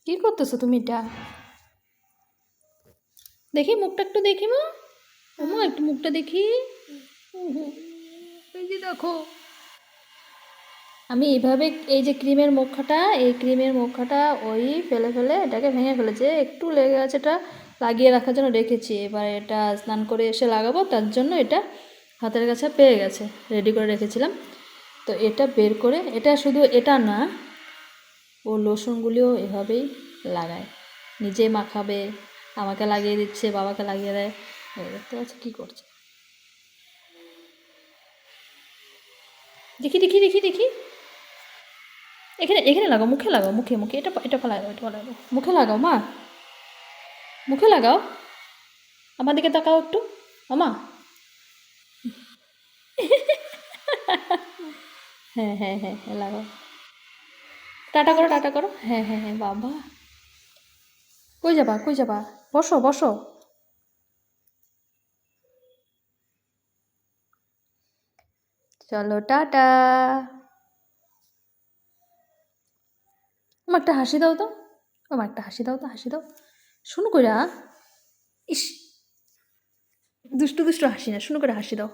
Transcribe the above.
কি করতেছো তুমি এটা? দেখি মুখটা একটু দেখি মা। ওমা একটু মুখটা দেখি। উহু, এই যে দেখো, আমি এইভাবে এই যে ক্রিমের মুখাটা, এই ক্রিমের মুখাটা ওই ফেলে ফেলে এটাকে ভেঙে ফেলেছে, একটু লেগে আছে, এটা লাগিয়ে রাখার জন্য রেখেছি। এবার এটা স্নান করে এসে লাগাবো, তার জন্য এটা হাতের কাছে পেয়ে গেছে, রেডি করে রেখেছিলাম। তো এটা বের করে, এটা শুধু এটা না, ও লোশনগুলিও এভাবেই লাগায়, নিজে মাখাবে, আমাকে লাগিয়ে দিচ্ছে, বাবাকে লাগিয়ে দেয়। দেখতে পাচ্ছি কী করছে। দেখি দেখি দেখি দেখি, এখানে এখানে লাগাও, মুখে লাগাও, মুখে মুখে, এটা এটা লাগাও, এটা লাগাও, মুখে লাগাও মা, মুখে লাগাও। আমার দিকে তাকাও একটু মামা। হ্যাঁ হ্যাঁ হ্যাঁ হ্যাঁ লাগাও। টাটা করো, টাটা করো। হ্যাঁ হ্যাঁ হ্যাঁ বাবা, কই যাবা, কই যাবা? বসো বসো। চলো টাটা। আমার একটা হাসি দাও তো, আমার একটা হাসি দাও তো, হাসি দাও। শুনো কইরা, ইস, দুষ্টু দুষ্টু হাসি না, শুনো করে হাসি দাও।